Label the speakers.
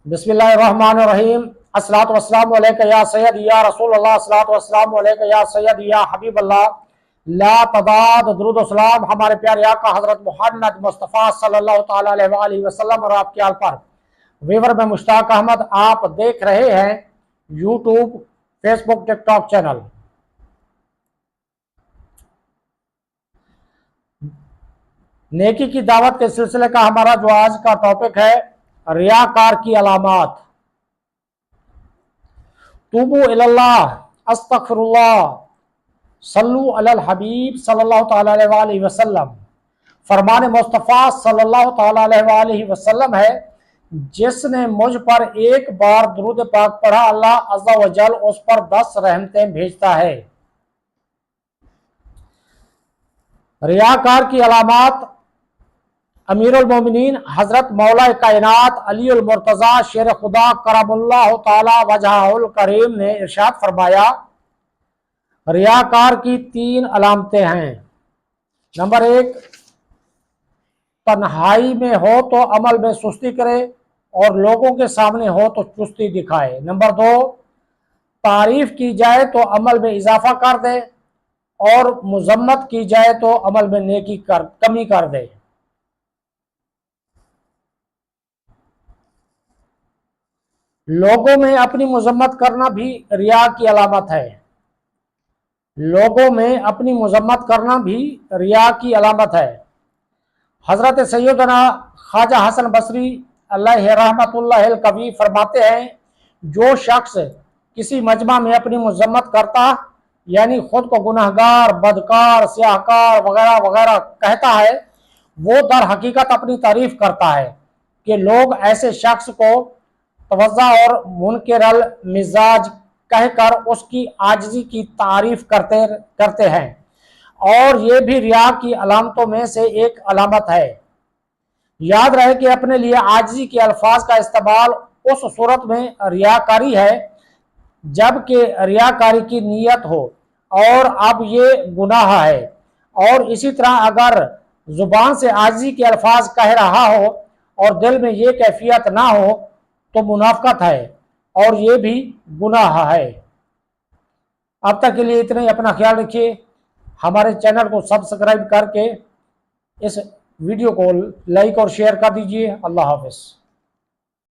Speaker 1: بسم اللہ الرحمن الرحیم۔ الصلاۃ والسلام علیک یا سید یا رسول اللہ، الصلاۃ والسلام علیک یا سید یا حبیب اللہ، لا تعداد درود و سلام ہمارے پیارے آقا حضرت محمد مصطفیٰ صلی اللہ تعالیٰ علیہ وآلہ وسلم اور آپ کے آل پر۔ ویور میں مشتاق احمد، آپ دیکھ رہے ہیں یوٹیوب، فیس بک، ٹک ٹاک چینل۔ نیکی کی دعوت کے سلسلے کا ہمارا جو آج کا ٹاپک ہے، ریاکار کی علامات۔ توبو اللہ، استغفر اللہ، صلو علی الحبیب صلی اللہ تعالیٰ علیہ وآلہ وسلم۔ فرمان مصطفیٰ صلی اللہ تعالیٰ علیہ وآلہ وسلم ہے، جس نے مجھ پر ایک بار درود پاک پڑھا، اللہ عز و جل اس پر 10 رحمتیں بھیجتا ہے۔ ریاکار کی علامات۔ امیر المومنین حضرت مولا کائنات علی المرتضیٰ شیر خدا کرم اللہ تعالی وجہہ الکریم نے ارشاد فرمایا، ریاکار کی 3 علامتیں ہیں۔ نمبر 1، تنہائی میں ہو تو عمل میں سستی کرے اور لوگوں کے سامنے ہو تو چستی دکھائے۔ نمبر 2، تعریف کی جائے تو عمل میں اضافہ کر دے اور مذمت کی جائے تو عمل میں کمی کر دے۔ لوگوں میں اپنی مذمت کرنا بھی ریا کی علامت ہے۔ لوگوں میں اپنی مذمت کرنا بھی ریا کی علامت ہے۔ حضرت سیدنا خواجہ حسن بصری علیہ رحمت اللہ القوی فرماتے ہیں، جو شخص کسی مجمع میں اپنی مذمت کرتا، یعنی خود کو گناہگار، بدکار، سیاہکار وغیرہ وغیرہ کہتا ہے، وہ در حقیقت اپنی تعریف کرتا ہے کہ لوگ ایسے شخص کو توضع اور منکر المزاج کہہ کر اس کی عاجزی کی تعریف کرتے ہیں، اور یہ بھی ریا کی علامتوں میں سے ایک علامت ہے۔ یاد رہے کہ اپنے لیے عاجزی کے الفاظ کا استعمال اس صورت میں ریاکاری ہے جبکہ ریاکاری کی نیت ہو اور اب یہ گناہ ہے، اور اسی طرح اگر زبان سے عاجزی کے الفاظ کہہ رہا ہو اور دل میں یہ کیفیت نہ ہو تو منافقت ہے اور یہ بھی گناہ ہے۔ اب تک کے لیے اتنے ہی، اپنا خیال رکھیے، ہمارے چینل کو سبسکرائب کر کے اس ویڈیو کو لائک اور شیئر کر دیجیے۔ اللہ حافظ۔